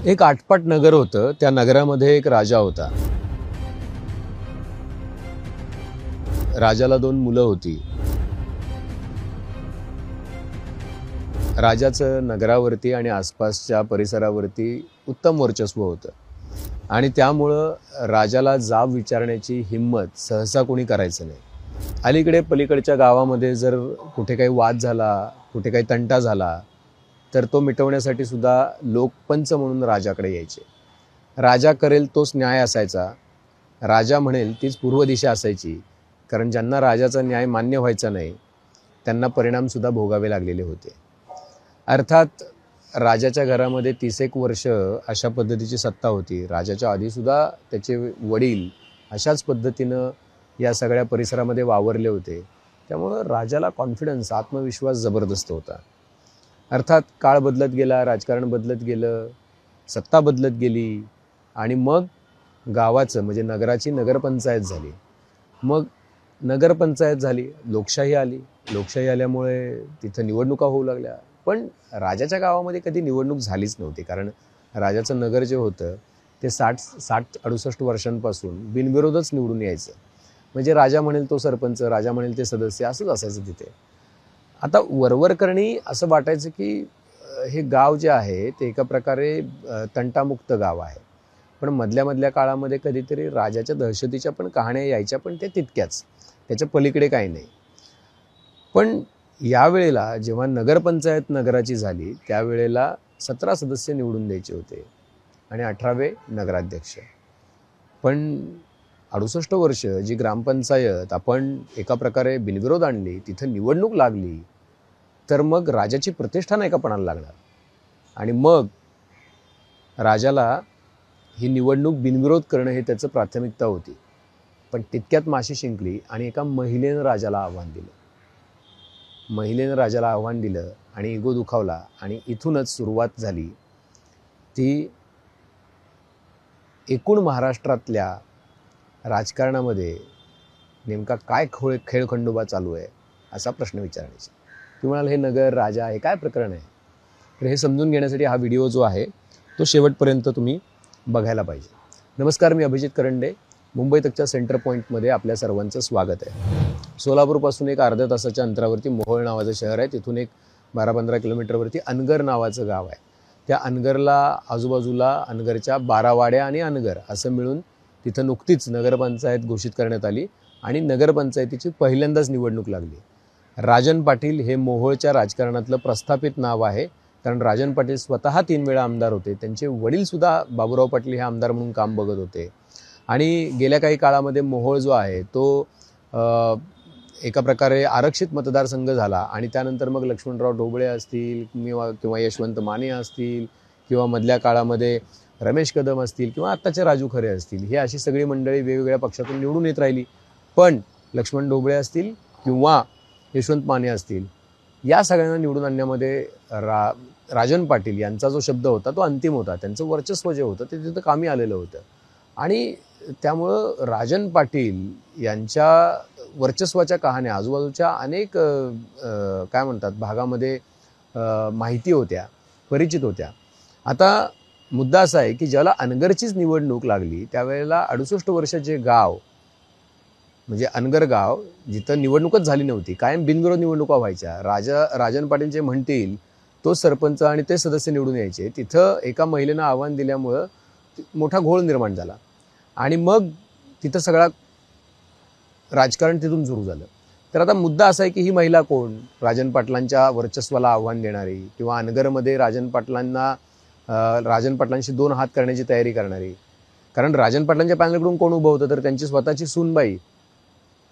एक आटपाट नगर होतं. त्या नगरामध्ये एक राजा होता. राजाला 2 मुलं होती. राजाचं नगरावरती आणि आसपासच्या परिसरावरती उत्तम वर्चस्व होतं आणि त्यामुळं राजाला जाब विचारण्याची हिंमत सहसा कोणी करायचं नाही. अलीकडे पलीकडच्या गावामध्ये जर कुठे काही वाद झाला, कुठे काही तंटा झाला, तर तो मिटवण्यासाठी सुद्धा लोक पंच म्हणून राजाकडे यायचे. राजा करेल तोच न्याय असायचा. राजा म्हणेल तीच पूर्व दिशा असायची. कारण ज्यांना राजाचा न्याय मान्य व्हायचा नाही त्यांना परिणामसुद्धा भोगावे लागलेले होते. अर्थात राजाच्या घरामध्ये 30 वर्ष अशा पद्धतीची सत्ता होती. राजाच्या आधीसुद्धा त्याचे वडील अशाच पद्धतीनं या सगळ्या परिसरामध्ये वावरले होते. त्यामुळं राजाला कॉन्फिडन्स, आत्मविश्वास जबरदस्त होता. अर्थात काळ बदलत गेला, राजकारण बदलत गेलं, सत्ता बदलत गेली आणि मग गावाचं म्हणजे नगराची नगरपंचायत झाली. मग नगरपंचायत झाली, लोकशाही आली. लोकशाही आल्यामुळे तिथं निवडणुका होऊ लागल्या. पण राजाच्या गावामध्ये कधी निवडणूक झालीच नव्हती. कारण राजाचं नगर जे होतं ते 60-68 वर्षांपासून बिनविरोधच निवडून यायचं. म्हणजे राजा म्हणेल तो सरपंच, राजा म्हणेल ते सदस्य, असंच असायचं तिथे. आता वरवरकरणी असं वाटायचं की हे गाव जे आहे ते एका प्रकारे तंटामुक्त गाव आहे. पण मधल्या काळामध्ये कधीतरी राजाच्या दहशतीच्या पण कहाण्या यायच्या, पण ते तितक्याच, त्याच्या पलीकडे काही नाही. पण यावेळेला जेव्हा नगरपंचायत नगराची झाली त्यावेळेला 17 सदस्य निवडून द्यायचे होते आणि 18वे नगराध्यक्ष. पण 68 वर्ष जी ग्रामपंचायत आपण एका प्रकारे बिनविरोध आणली, तिथं निवडणूक लागली, तर मग राजाची प्रतिष्ठा नाही का पणाला लागणार. आणि मग राजाला ही निवडणूक बिनविरोध करणं हे त्याचं प्राथमिकता होती. पण तितक्यात माशी शिंकली आणि एका महिलेनं राजाला आव्हान दिलं. महिलेनं राजाला आव्हान दिलं आणि इगो दुखावला आणि इथूनच सुरुवात झाली ती एकूण महाराष्ट्रातल्या राजकारणामध्ये नेमका काय खेळखंडोबा चालू आहे असा प्रश्न विचारायचा. तुम्ही म्हणाल हे नगर, राजा, हे काय प्रकरण आहे? तर हे समजून घेण्यासाठी हा व्हिडिओ जो आहे तो शेवटपर्यंत तुम्ही बघायला पाहिजे. नमस्कार, मी अभिजित करंडे. मुंबई तकच्या सेंटर पॉईंटमध्ये आपल्या सर्वांचं स्वागत आहे. सोलापूरपासून एक अर्ध्या तासाच्या अंतरावरती मोहोळ नावाचं शहर आहे. तिथून एक 12-15 किलोमीटरवरती अनगर नावाचं गाव आहे. त्या अनगरला आजूबाजूला अनगरच्या 12 वाड्या आणि अनगर असं मिळून तिथं नुकतीच नगरपंचायत घोषित करण्यात आली आणि नगरपंचायतीची पहिल्यांदाच निवडणूक लागली. राजन पाटील हे मोहोळच्या राजकारणातलं प्रस्थापित नाव आहे. कारण राजन पाटील स्वतः 3 वेळा आमदार होते. त्यांचे वडीलसुद्धा बाबूराव पाटील हे आमदार म्हणून काम बघत होते. आणि गेल्या काही काळामध्ये मोहोळ जो आहे तो एका प्रकारे आरक्षित मतदारसंघ झाला आणि त्यानंतर मग लक्ष्मणराव ढोबळे असतील किंवा यशवंत माने असतील किंवा मधल्या काळामध्ये रमेश कदम असतील किंवा आत्ताचे राजू खरे असतील, ही अशी सगळी मंडळी वेगवेगळ्या पक्षातून निवडून येत राहिली. पण लक्ष्मण ढोबळे असतील किंवा यशवंत माने असतील, या सगळ्यांना निवडून आणण्यामध्ये राजन पाटील यांचा जो शब्द होता तो अंतिम होता. त्यांचं वर्चस्व जे होतं ते तिथं कामी आलेलं होतं. आणि त्यामुळं राजन पाटील यांच्या वर्चस्वाच्या कहाण्या आजूबाजूच्या अनेक काय म्हणतात भागामध्ये माहिती होत्या, परिचित होत्या. आता मुद्दा असा आहे की ज्याला अनगरचीच निवडणूक लागली त्यावेळेला 68 वर्षाचे गाव म्हणजे अनगर गाव, जिथं निवडणूकच झाली नव्हती, कायम बिनविरोध निवडणुका व्हायच्या, राजन पाटील जे म्हणतील तोच सरपंच आणि ते सदस्य निवडून यायचे, तिथं एका महिलेनं आव्हान दिल्यामुळं मोठा घोळ निर्माण झाला आणि मग तिथं सगळा राजकारण तिथून सुरू झालं. तर आता मुद्दा असा आहे की ही महिला कोण? राजन पाटलांच्या वर्चस्वाला आव्हान देणारी किंवा अनगरमध्ये राजन पाटलांशी 2 हात करण्याची तयारी करणारी. कारण राजन पाटलांच्या पॅनलकडून कोण उभं होतं तर त्यांची स्वतःची सूनबाई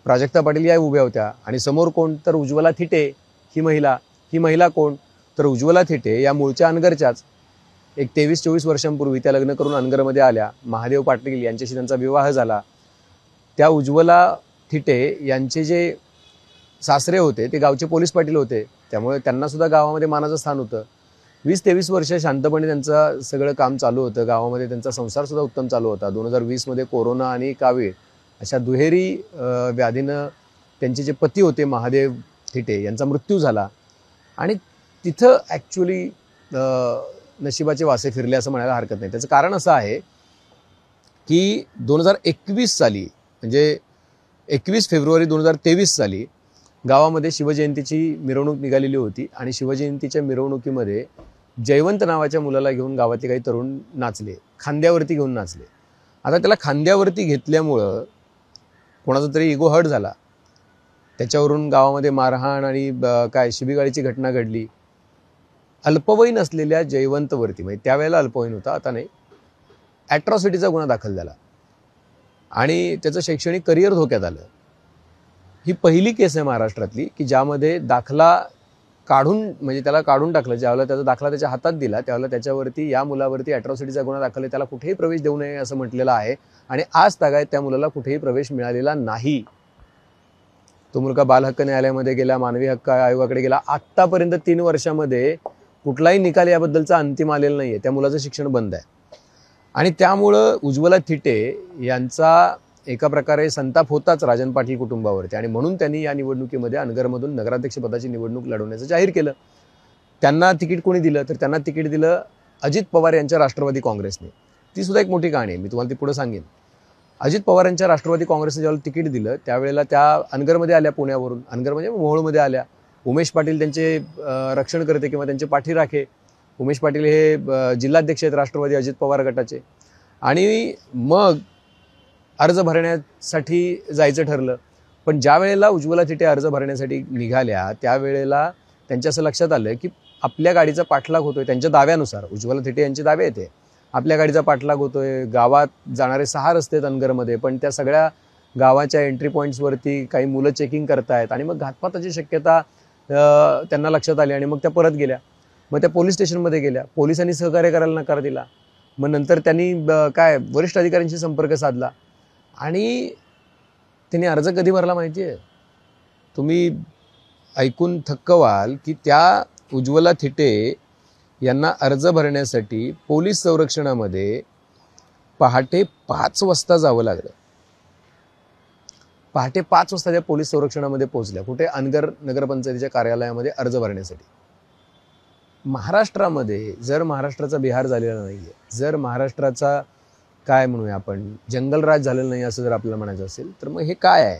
प्राजक्ता पाटील या उभ्या होत्या आणि समोर कोण तर उज्ज्वला थिटे ही महिला कोण तर उज्ज्वला थिटे या मूळच्या अनगरच्याच. एक 23-24 वर्षांपूर्वी त्या लग्न करून अनगरमध्ये आल्या. महादेव पाटील यांच्याशी त्यांचा विवाह झाला. त्या उज्ज्वला थिटे यांचे जे सासरे होते ते गावचे पोलीस पाटील होते, त्यामुळे त्यांना सुद्धा गावामध्ये मानाचं स्थान होतं. 20-23 वर्ष शांतपणे त्यांचं सगळं काम चालू होतं. गावामध्ये त्यांचा संसार सुद्धा उत्तम चालू होता. 2020 मध्ये कोरोना आणि कावीळ अशा दुहेरी व्याधीनं त्यांचे जे पती होते महादेव थिटे यांचा मृत्यू झाला आणि तिथं ॲक्च्युली नशिबाचे वासे फिरले असं म्हणायला हरकत नाही. त्याचं कारण असं आहे की 2021 साली म्हणजे 21 फेब्रुवारी 2023 साली गावामध्ये शिवजयंतीची मिरवणूक निघालेली होती आणि शिवजयंतीच्या मिरवणुकीमध्ये जयवंत नावाच्या मुलाला घेऊन गावातले काही तरुण नाचले, खांद्यावरती घेऊन नाचले. आता त्याला खांद्यावरती घेतल्यामुळं कोणाचा तरी इगो हर्ट झाला, त्याच्यावरून गावामध्ये मारहाण आणि शिबिगाळीची घटना घडली. अल्पवयीन असलेल्या जयवंतवरती, म्हणजे त्यावेळेला अल्पवयीन होता, आता नाही, ॲट्रॉसिटीचा गुन्हा दाखल झाला आणि त्याचं शैक्षणिक करिअर धोक्यात आलं. ही पहिली केस आहे महाराष्ट्रातली की ज्यामध्ये दाखला काढून, म्हणजे त्याला काढून टाकलं. ज्यावेळेला त्याचा दाखला त्याच्या हातात दिला त्यावेळेला त्याच्यावरती, या मुलावरती ॲट्रॉसिटीचा गुन्हा दाखल आहे, त्याला कुठेही प्रवेश देऊ नये असं म्हटलेलं आहे आणि आज तागायत त्या मुलाला कुठेही प्रवेश मिळालेला नाही. तो मुलगा बाल हक्क न्यायालयामध्ये गेला, मानवी हक्क आयोगाकडे गेला. आत्तापर्यंत 3 वर्षामध्ये कुठलाही निकाल याबद्दलचा अंतिम आलेला नाही आहे. त्या मुलाचं शिक्षण बंद आहे आणि त्यामुळं उज्ज्वला थिटे यांचा एका प्रकारे संताप होताच राजन पाटील कुटुंबावरती आणि म्हणून त्यांनी या निवडणुकीमध्ये अनगरमधून नगराध्यक्षपदाची निवडणूक लढवण्याचं जाहीर केलं. त्यांना तिकीट कोणी दिलं तर त्यांना तिकीट दिलं अजित पवार यांच्या राष्ट्रवादी काँग्रेसने. ती सुद्धा एक मोठी कहाणी आहे, मी तुम्हाला ती पुढे सांगेन. अजित पवार यांच्या राष्ट्रवादी काँग्रेसने ज्यावेळेला तिकीट दिलं त्यावेळेला त्या अनगरमध्ये आल्या, पुण्यावरून. अनगर म्हणजे मोहोळमध्ये आल्या. उमेश पाटील त्यांचे रक्षणकर्ते किंवा त्यांचे पाठीराखे. उमेश पाटील हे जिल्हाध्यक्ष आहेत राष्ट्रवादी अजित पवार गटाचे. आणि मग अर्ज भरण्यासाठी जायचं ठरलं. पण ज्या वेळेला उज्ज्वला थिटे अर्ज भरण्यासाठी निघाल्या त्यावेळेला त्यांच्या असं लक्षात आलं की आपल्या गाडीचा पाठलाग होतोय. त्यांच्या दाव्यानुसार, उज्ज्वला थिटे यांचे दावे येते, आपल्या गाडीचा पाठलाग होतोय. गावात जाणारे 6 रस्ते आहेत अनगरमध्ये, पण त्या सगळ्या गावाच्या एंट्री पॉईंट्सवरती काही मुलं चेकिंग करतायत आणि मग घातपाताची शक्यता त्यांना लक्षात आली आणि मग त्या परत गेल्या. मग त्या पोलीस स्टेशनमध्ये गेल्या. पोलिसांनी सहकार्य करायला नकार दिला. मग नंतर त्यांनी वरिष्ठ अधिकाऱ्यांशी संपर्क साधला आणि त्यांनी अर्ज कधी भरला माहिती आहे? तुम्ही ऐकून थक्क व्हाल की त्या उज्ज्वला थिटे यांना अर्ज भरण्यासाठी पोलीस संरक्षणामध्ये पहाटे 5 वाजता जावं लागलं. पहाटे 5 वाजता त्या पोलीस संरक्षणामध्ये पोहोचल्या. कुठे? अनगर नगरपंचायतीच्या कार्यालयामध्ये अर्ज भरण्यासाठी. महाराष्ट्रामध्ये जर महाराष्ट्राचा बिहार झालेला नाहीये, जर महाराष्ट्राचा काय म्हणूया आपण जंगलराज झालेलं नाही असं जर आपल्याला म्हणायचं असेल तर मग हे काय आहे?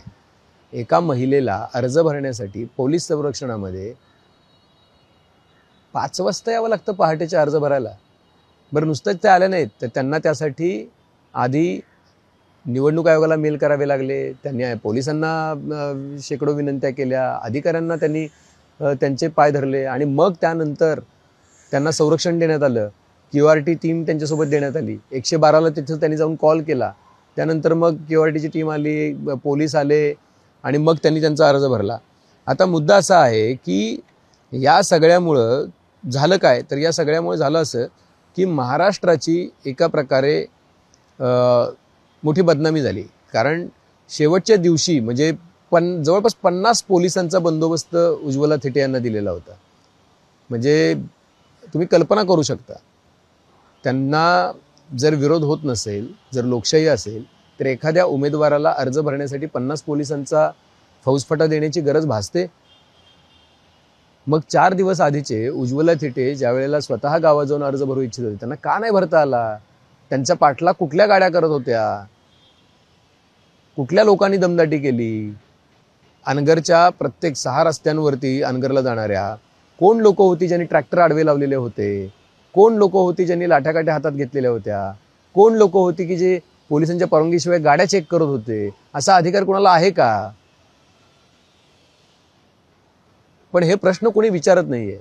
एका महिलेला अर्ज भरण्यासाठी पोलीस संरक्षणामध्ये 5 वाजता यावं लागतं पहाटेच्या अर्ज भरायला. बरं, नुसतंच ते आले नाहीत तर त्यांना त्यासाठी आधी निवडणूक आयोगाला मेल करावे लागले. त्यांनी पोलिसांना शेकडो विनंत्या केल्या, अधिकाऱ्यांना त्यांनी त्यांचे पाय धरले आणि मग त्यानंतर त्यांना संरक्षण देण्यात आलं. QRT टीम त्यांच्यासोबत देण्यात आली. 112ला तिथं त्यांनी जाऊन कॉल केला. त्यानंतर मग QRTची टीम आली, पोलीस आले आणि मग त्यांनी त्यांचा अर्ज भरला. आता मुद्दा असा आहे की या सगळ्यामुळं झालं काय? तर या सगळ्यामुळे झालं असं की महाराष्ट्राची एका प्रकारे मोठी बदनामी झाली. कारण शेवटच्या दिवशी म्हणजे जवळपास 50 पोलिसांचा बंदोबस्त उज्ज्वला थिटे यांना दिलेला होता. म्हणजे तुम्ही कल्पना करू शकता, त्यांना जर विरोध होत नसेल, जर लोकशाही असेल तर एखाद्या उमेदवाराला अर्ज भरण्यासाठी 50 पोलिसांचा फौजफाटा देण्याची गरज भासते. मग 4 दिवस आधीचे उज्ज्वला थिटे ज्या वेळेला स्वतः गावात जाऊन अर्ज भरू इच्छित होते त्यांना का नाही भरता आला? त्यांचा पाठलाग कुठल्या गाड्या करत होत्या? कुठल्या लोकांनी दमदाटी केली? अनगरच्या प्रत्येक 6 रस्त्यांवरती अनगरला जाणाऱ्या कोण लोक होती ज्यांनी ट्रॅक्टर आडवे लावलेले होते? कोण लोक होती ज्यांनी लाठ्याकाठ्या हातात घेतलेल्या होत्या? कोण लोक होती की जे पोलिसांच्या परवानगीशिवाय गाड्या चेक करत होते? असा अधिकार कोणाला आहे का? पण हे प्रश्न कोणी विचारत नाहीये.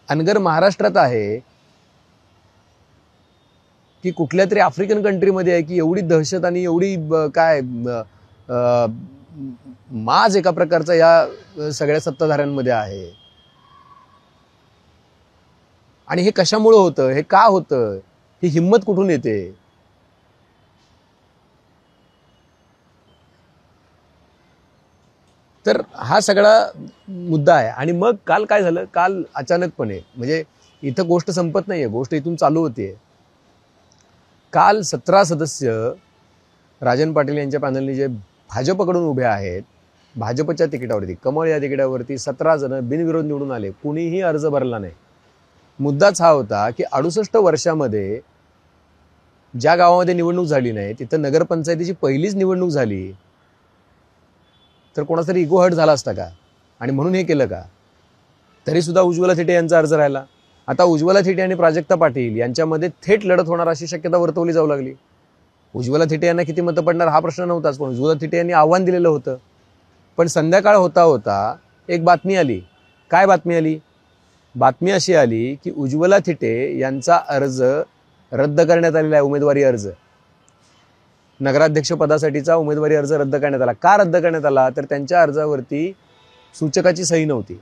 अनगर महाराष्ट्रात आहे की कुठल्या तरी आफ्रिकन कंट्रीमध्ये आहे की एवढी दहशत आणि एवढी माज एका प्रकारचा या सगळ्या सत्ताधाऱ्यांमध्ये आहे? आणि हे कशामुळे होतं? हे का होतं? ही हिंमत कुठून येते? तर हा सगळा मुद्दा आहे. आणि मग काल काय झालं? काल अचानकपणे, म्हणजे इथं गोष्ट संपत नाहीये, गोष्ट इथून चालू होतीये. काल 17 सदस्य राजन पाटील यांच्या पॅनलने जे भाजपकडून उभे आहेत, भाजपच्या तिकिटावरती, कमळ या तिकिटावरती 17 जण बिनविरोध निवडून आले. कुणीही अर्ज भरला नाही. मुद्दाच हा होता की 68 वर्षामध्ये ज्या गावामध्ये निवडणूक झाली नाही तिथं नगरपंचायतीची पहिलीच निवडणूक झाली, तर कोणाचा तरी इगो हर्ट झाला असता का? आणि म्हणून हे केलं का? तरी सुद्धा उज्ज्वला थिटे यांचा अर्ज राहिला. आता उज्ज्वला थिटे आणि प्राजक्ता पाटील यांच्यामध्ये थेट लढत होणार अशी शक्यता वर्तवली जाऊ लागली. उज्ज्वला थिटे यांना किती मतं पडणार हा प्रश्न नव्हताच, पण उज्ज्वला थिटे यांनी आव्हान दिलेलं होतं. पण संध्याकाळ होता होता एक बातमी आली. काय बातमी आली? बातमी अशी आली की उज्ज्वला थिटे यांचा अर्ज रद्द करण्यात आलेला आहे. उमेदवारी अर्ज, नगराध्यक्ष पदासाठीचा उमेदवारी अर्ज रद्द करण्यात आला. का रद्द करण्यात आला? तर त्यांच्या अर्जावरती सूचकाची सही नव्हती.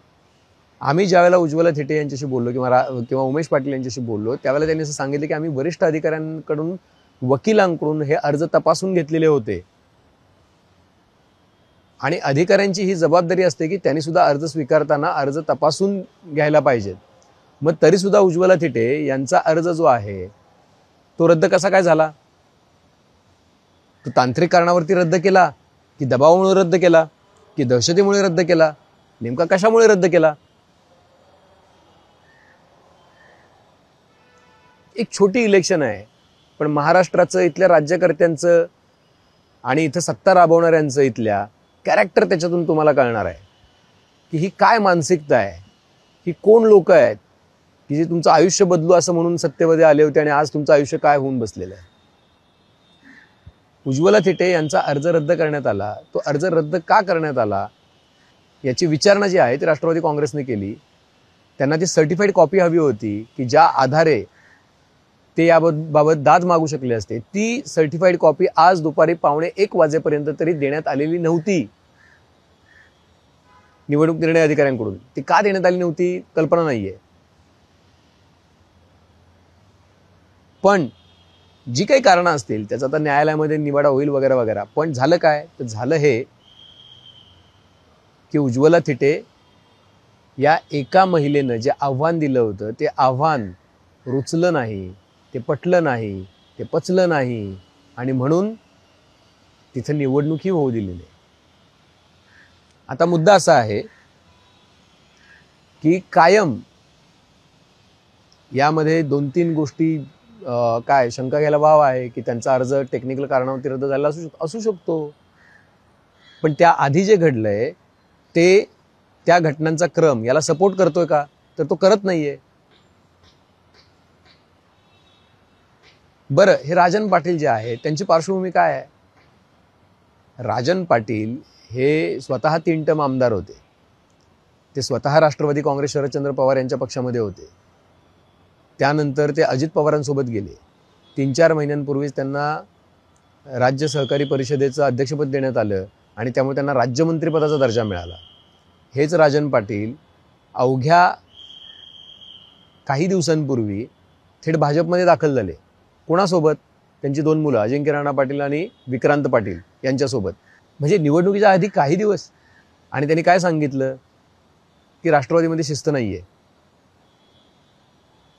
आम्ही ज्यावेळेला उज्ज्वला थिटे यांच्याशी बोललो किंवा उमेश पाटील यांच्याशी बोललो त्यावेळेला त्यांनी असं सांगितलं की आम्ही वरिष्ठ अधिकाऱ्यांकडून, वकिलांकडून हे अर्ज तपासून घेतलेले होते आणि अधिकाऱ्यांची ही जबाबदारी असते की त्यांनी सुद्धा अर्ज स्वीकारताना अर्ज तपासून घ्यायला पाहिजेत. मग तरी सुद्धा उज्ज्वला थिटे यांचा अर्ज जो आहे तो रद्द कसा काय झाला? तो तांत्रिक कारणावरती रद्द केला की दबावामुळे रद्द केला की दहशतीमुळे रद्द केला? नेमका कशामुळे रद्द केला? एक छोटी इलेक्शन आहे, पण महाराष्ट्राचं, इथल्या राज्यकर्त्यांचं आणि इथं सत्ता राबवणाऱ्यांचं इथल्या कॅरेक्टर त्याच्यातून तुम्हाला कळणार आहे की ही काय मानसिकता आहे, ही कोण लोक आहेत की जे तुमचं आयुष्य बदलू असं म्हणून सत्तेमध्ये आले होते आणि आज तुमचं आयुष्य काय होऊन बसलेलं आहे. उज्ज्वला थिटे यांचा अर्ज रद्द करण्यात आला. तो अर्ज रद्द का करण्यात आला याची विचारणा जी आहे ती राष्ट्रवादी काँग्रेसने केली. त्यांना ती सर्टिफाईड कॉपी हवी होती की ज्या आधारे ते याबाबत दाद मागू शकले असते. ती सर्टिफाईड कॉपी आज दुपारी 1:15 वाजेपर्यंत तरी देण्यात आलेली नव्हती निवडणूक निर्णय अधिकाऱ्यांकडून. ती का देण्यात आली नव्हती कल्पना नाहीये. पण जी काही कारणं असतील त्याचा आता न्यायालयामध्ये निवाडा होईल वगैरे वगैरे. पण झालं काय? तर झालं हे की उज्ज्वला थिटे या एका महिलेनं जे आव्हान दिलं होतं ते आव्हान रुचलं नाही, ते पटलं नाही, ते पचलं नाही आणि म्हणून तिथं निवडणूकही होऊ दिली नाही. आता मुद्दा असा आहे की कायम यामध्ये 2-3 गोष्टी काय शंका घ्यायला वाव आहे की त्यांचा अर्ज टेक्निकल कारणावरती रद्द झाला असू शकतो. पण त्या आधी जे घडलंय ते त्या घटनांचा क्रम याला सपोर्ट करतोय का? तर तो करत नाहीये. बरं, हे राजन पाटील जे आहे त्यांची पार्श्वभूमी काय आहे? राजन पाटील हे स्वतः 3 टर्म आमदार होते. ते स्वतः राष्ट्रवादी काँग्रेस शरदचंद्र पवार यांच्या पक्षामध्ये होते. त्यानंतर ते अजित पवारांसोबत गेले. 3-4 महिन्यांपूर्वीच त्यांना राज्य सहकारी परिषदेचं अध्यक्षपद देण्यात आलं आणि त्यामुळे त्यांना राज्यमंत्रीपदाचा दर्जा मिळाला. हेच राजन पाटील अवघ्या काही दिवसांपूर्वी थेट भाजपमध्ये दाखल झाले. कोणासोबत? त्यांची 2 मुलं अजिंक्य राणा पाटील आणि विक्रांत पाटील यांच्यासोबत. म्हणजे निवडणुकीच्या आधी काही दिवस. आणि त्यांनी काय सांगितलं की राष्ट्रवादीमध्ये शिस्त नाहीये.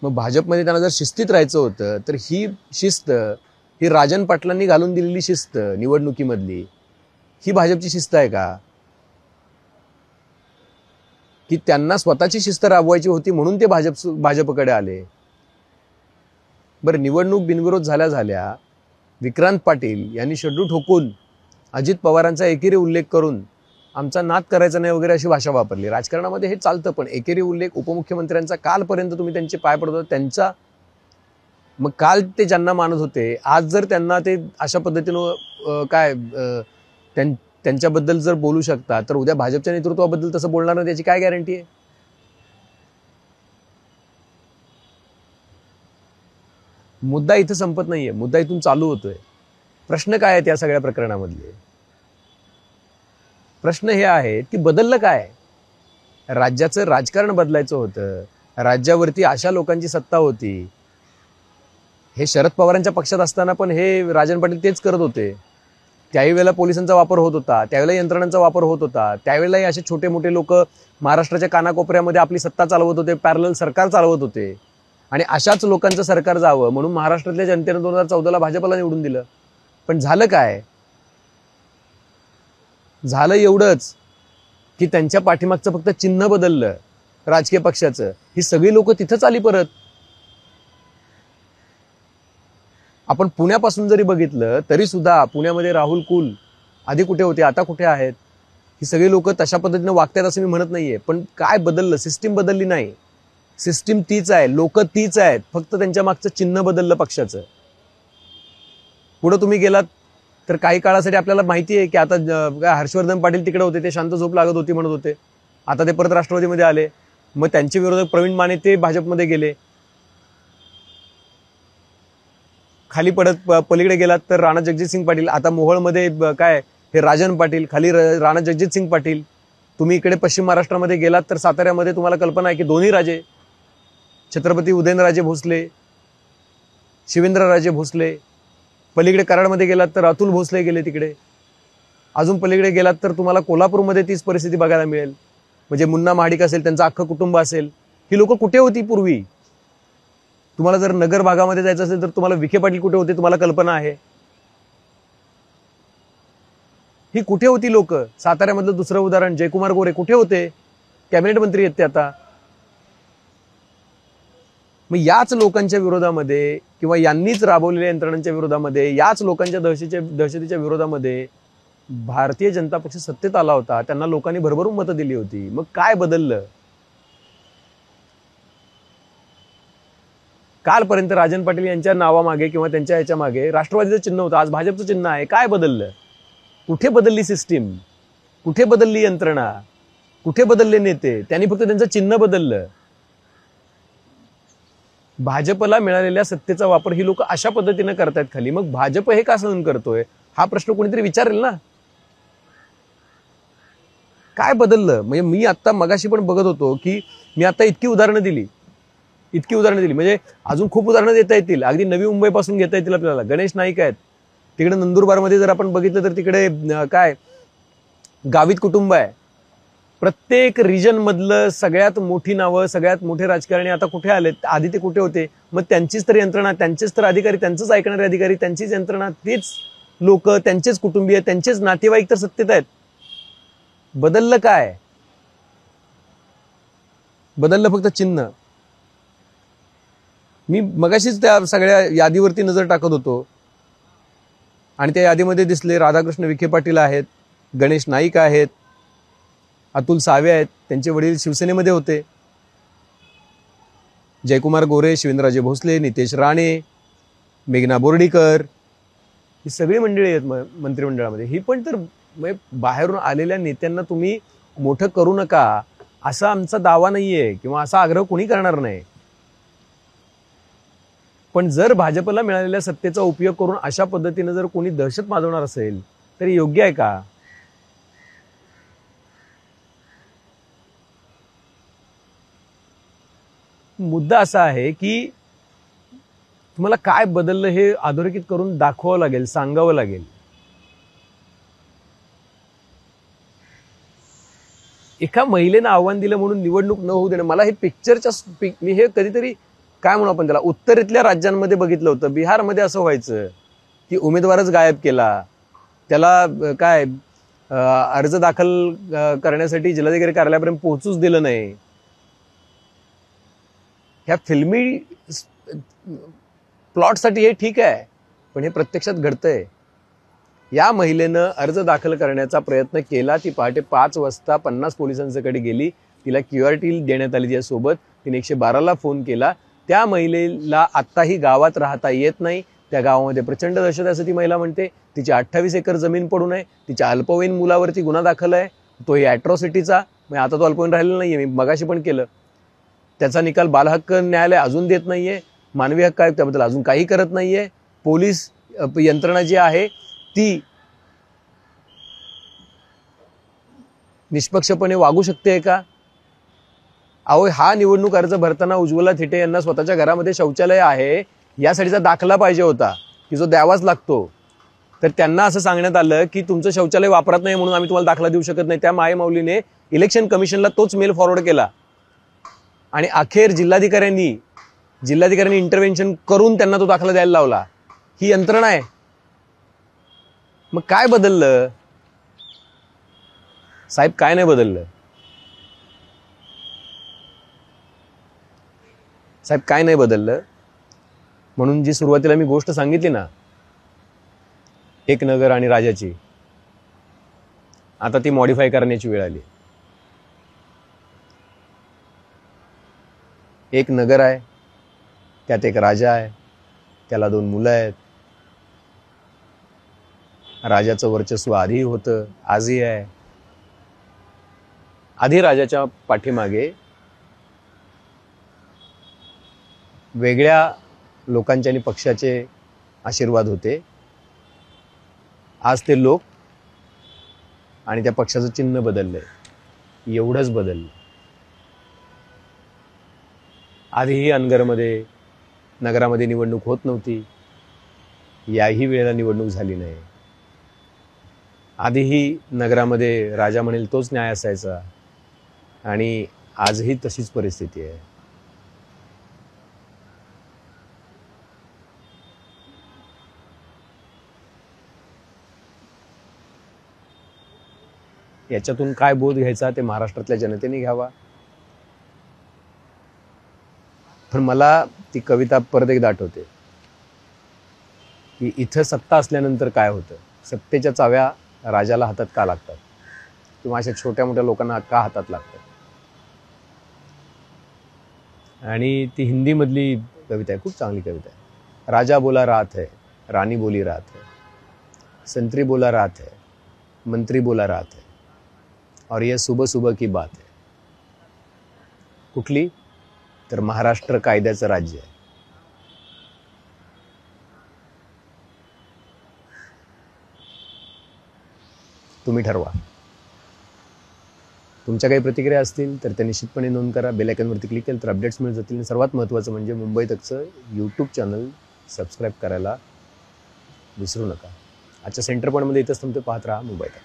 मग भाजपमध्ये त्यांना जर शिस्तीत राहायचं होतं तर ही शिस्त, ही राजन पाटलांनी घालून दिलेली शिस्त निवडणुकीमधली, ही भाजपची शिस्त आहे का? की त्यांना स्वतःची शिस्त राबवायची होती म्हणून ते भाजपकडे आले. बरं, निवडणूक बिनविरोध झाल्या विक्रांत पाटील यांनी शेड्यू ठोकून अजित पवारांचा एकेरी उल्लेख करून आमचा नाद करायचा नाही वगैरे अशी भाषा वापरली. राजकारणामध्ये हे चालतं, पण एकेरी उल्लेख उपमुख्यमंत्र्यांचा कालपर्यंत तुम्ही त्यांचे पाय पडत होता त्यांचा, मग काल ते ज्यांना मानत होते आज जर त्यांना ते अशा पद्धतीनं त्यांच्याबद्दल जर बोलू शकता तर उद्या भाजपच्या नेतृत्वाबद्दल तसं बोलणार नाही त्याची काय गॅरंटी आहे? मुद्दा इथं संपत नाहीये, मुद्दा इथून चालू होतोय. प्रश्न काय आहेत या सगळ्या प्रकरणामधले? प्रश्न हे आहेत की बदललं काय? राज्याचं राजकारण बदलायचं होतं, राज्यावरती अशा लोकांची सत्ता होती. हे शरद पवारांच्या पक्षात असताना पण हे राजन पाटील तेच करत होते. त्याही वेळेला पोलिसांचा वापर होत होता, त्यावेळेला यंत्रणांचा वापर होत होता, त्यावेळेलाही असे छोटे मोठे लोक महाराष्ट्राच्या कानाकोपऱ्यामध्ये आपली सत्ता चालवत होते, पॅरलल सरकार चालवत होते. आणि अशाच लोकांचं सरकार जावं म्हणून महाराष्ट्रातल्या जनतेने 2014ला भाजपला निवडून दिलं. पण झालं काय? झालं एवढंच की त्यांच्या पाठीमागचं फक्त चिन्ह बदललं. राजकीय पक्षाचं, ही सगळी लोक तिथंच आली परत. आपण पुण्यापासून जरी बघितलं तरी सुद्धा पुण्यामध्ये राहुल कुल आधी कुठे होते, आता कुठे आहेत? ही सगळी लोक तशा पद्धतीने वागतात असं मी म्हणत नाहीये, पण काय बदललं? सिस्टीम बदलली नाही. सिस्टीम तीच आहे, लोक तीच आहेत, फक्त त्यांच्या मागचं चिन्ह बदललं पक्षाचं. पुढे तुम्ही गेलात तर काही काळासाठी आपल्याला माहिती आहे की आता हर्षवर्धन पाटील तिकडे होते, ते शांत झोप लागत होती म्हणत होते, आता ते परत राष्ट्रवादीमध्ये आले. मग त्यांचे विरोधक प्रवीण माने ते भाजपमध्ये गेले. खाली पडत पलीकडे गेलात तर राणा जगजितसिंग पाटील, आता मोहोळमध्ये काय हे राजन पाटील, खाली राणा जगजितसिंग पाटील. तुम्ही इकडे पश्चिम महाराष्ट्रामध्ये गेलात तर साताऱ्यामध्ये तुम्हाला कल्पना आहे की दोन्ही राजे, छत्रपती उदयनराजे भोसले, शिवेंद्रराजे भोसले. पलीकडे कराडमध्ये गेलात तर अतुल भोसले गेले तिकडे. अजून पलीकडे गेलात तर तुम्हाला कोल्हापूरमध्ये तीच परिस्थिती बघायला मिळेल. म्हणजे मुन्ना महाडिक असेल, त्यांचं अख्खं कुटुंब असेल. ही लोक कुठे होती पूर्वी? तुम्हाला जर नगर भागामध्ये जायचं असेल तर तुम्हाला विखे पाटील कुठे होते तुम्हाला कल्पना आहे? ही कुठे होती लोक? साताऱ्यामधलं दुसरं उदाहरण जयकुमार गोरे कुठे होते? कॅबिनेट मंत्री आहेत ते आता. मग याच लोकांच्या विरोधामध्ये किंवा यांनीच राबवलेल्या यंत्रणांच्या विरोधामध्ये, याच लोकांच्या दहशतीच्या विरोधामध्ये भारतीय जनता पक्ष सत्तेत आला होता. त्यांना लोकांनी भरभरून मतं दिली होती. मग काय बदललं? कालपर्यंत राजन पाटील यांच्या नावामागे किंवा त्यांच्या याच्या मागे राष्ट्रवादीचं चिन्ह होतं, आज भाजपचं चिन्ह आहे. काय बदललं? कुठे बदलली सिस्टीम? कुठे बदलली यंत्रणा? कुठे बदलले नेते? त्यांनी फक्त त्यांचं चिन्ह बदललं. भाजपला मिळालेल्या सत्तेचा वापर ही लोक अशा पद्धतीने करतायत खाली. मग भाजप हे का सहन करतोय हा प्रश्न कोणीतरी विचारेल ना. काय बदललं? म्हणजे मी आता मगाशी पण बघत होतो की मी आता इतकी उदाहरणं दिली म्हणजे अजून खूप उदाहरणं देता येतील. अगदी नवी मुंबईपासून घेता येतील आपल्याला. गणेश नाईक आहेत तिकडे नंदुरबारमध्ये, जर आपण बघितलं तर तिकडे काय गावित कुटुंब आहे. प्रत्येक रिजन मधलं सगळ्यात मोठी नावं, सगळ्यात मोठे राजकारणी आता कुठे आले? आधी ते कुठे होते? मग त्यांचीच तर यंत्रणा, त्यांचेच तर अधिकारी, त्यांचंच ऐकणारे अधिकारी, त्यांचीच यंत्रणा, तीच लोक, त्यांचेच कुटुंबीय, त्यांचेच नातेवाईक तर सत्तेत आहेत. बदललं काय? बदललं फक्त चिन्ह. मी मगाशीच त्या सगळ्या यादीवरती नजर टाकत होतो आणि त्या यादीमध्ये दिसले राधाकृष्ण विखे पाटील आहेत, गणेश नाईक आहेत, अतुल सावे आहेत, त्यांचे वडील शिवसेनेमध्ये होते, जयकुमार गोरे, शिवेंद्रराजे भोसले, नितेश राणे, मेघना बोर्डीकर, ही सगळी मंडळी आहेत मंत्रिमंडळामध्ये. ही पण तर बाहेरून आलेल्या नेत्यांना तुम्ही मोठं करू नका असा आमचा दावा नाहीये किंवा असा आग्रह कोणी करणार नाही. पण जर भाजपला मिळालेल्या सत्तेचा उपयोग करून अशा पद्धतीने जर कोणी दहशत माजवणार असेल तर योग्य आहे का? मुद्दा असा आहे की तुम्हाला काय बदललं हे अधोरेखित करून दाखवावं लागेल, सांगावं लागेल. एका महिलेनं आव्हान दिलं म्हणून निवडणूक न होऊ देणं, मला हे पिक्चरच्या मी हे कधीतरी काय म्हणू आपण त्याला, उत्तरेतल्या राज्यांमध्ये बघितलं होतं. बिहारमध्ये असं व्हायचं की उमेदवारच गायब केला, त्याला काय अर्ज दाखल करण्यासाठी जिल्हाधिकारी कार्यालयापर्यंत पोहोचूच दिलं नाही. ह्या फिल्मी प्लॉटसाठी हे ठीक आहे, पण हे प्रत्यक्षात घडतंय. या महिलेनं अर्ज दाखल करण्याचा प्रयत्न केला. ती पहाटे 5 वाजता 50 पोलिसांच्याकडे गेली. तिला क्यूआरटी देण्यात आली तिच्यासोबत. तिने 112ला फोन केला. त्या महिलेला आत्ताही गावात राहता येत नाही. त्या गावामध्ये प्रचंड दहशत आहे असं ती महिला म्हणते. तिची 28 एकर जमीन पडून आहे. तिच्या अल्पवयीन मुलावरती गुन्हा दाखल आहे, तोही अॅट्रॉसिटीचा. म्हणजे आता तो अल्पवयीन राहिलेला नाहीये, मी मगाशी पण केलं. त्याचा निकाल बालहक्क न्यायालय अजून देत नाहीये. मानवी हक्क आयोग त्याबद्दल अजून काही करत नाहीये. पोलीस यंत्रणा जी आहे ती निष्पक्षपणे वागू शकते का? अहो, हा निवडणूक अर्ज भरताना उज्ज्वला थिटे यांना स्वतःच्या घरामध्ये शौचालय आहे यासाठीचा दाखला पाहिजे होता की जो द्यावाच लागतो. तर त्यांना असं सांगण्यात आलं की तुमचं शौचालय वापरत नाही म्हणून आम्ही तुम्हाला दाखला देऊ शकत नाही. त्या मायमाऊलीने इलेक्शन कमिशनला तोच मेल फॉरवर्ड केला आणि अखेर जिल्हाधिकाऱ्यांनी इंटरव्हेन्शन करून त्यांना तो दाखला द्यायला लावला. ही यंत्रणा आहे. मग काय बदललं साहेब? काय नाही बदललं. साहेब काय नाही बदललं. म्हणून जी सुरुवातीला मी गोष्ट सांगितली ना, एक नगर आणि राजाची, आता ती मॉडिफाय करण्याची वेळ आली. एक नगर आहे, त्यात एक राजा आहे, त्याला 2 मुलं आहेत. राजाचं वर्चस्व आधीही होतं, आजही आहे. आधी राजाच्या पाठीमागे वेगळ्या लोकांचे आणि पक्षाचे आशीर्वाद होते. आज ते लोक आणि त्या पक्षाचं चिन्ह बदललंय, एवढंच बदललं. आधीही अनगरमध्ये, नगरामध्ये निवडणूक होत नव्हती. याही वेळेला निवडणूक झाली नाही. आधीही नगरामध्ये राजा म्हणेल तोच न्याय असायचा आणि आजही तशीच परिस्थिती आहे. याच्यातून काय बोध घ्यायचा ते महाराष्ट्रातल्या जनतेने घ्यावा. पण मला ती कविता परत एकदा आठवते की इथं सत्ता असल्यानंतर काय होतं, सत्तेच्या चाव्या राजाला हातात का लागतात किंवा अशा छोट्या मोठ्या लोकांना का हातात लागतात. आणि ती हिंदीमधली कविता आहे, खूप चांगली कविता आहे. राजा बोला रात है, रानी बोली रात है, संतरी बोला रात है, मंत्री बोला रात है, और यह सुबह सुबह की बात है. कुठली तर महाराष्ट्र कायद्याचं राज्य आहे. तुम्ही ठरवा. तुमच्या काही प्रतिक्रिया असतील तर त्या निश्चितपणे नोंद करा. बेल आयकॉनवरती क्लिक केलं तर अपडेट्स मिळत जातील. आणि सर्वात महत्त्वाचं म्हणजे मुंबई तकचं यूट्यूब चॅनल सबस्क्राईब करायला विसरू नका. आजच्या सेंटर पॉईंटमध्ये इथंच थांबतो. पाहत राहा मुंबई तक.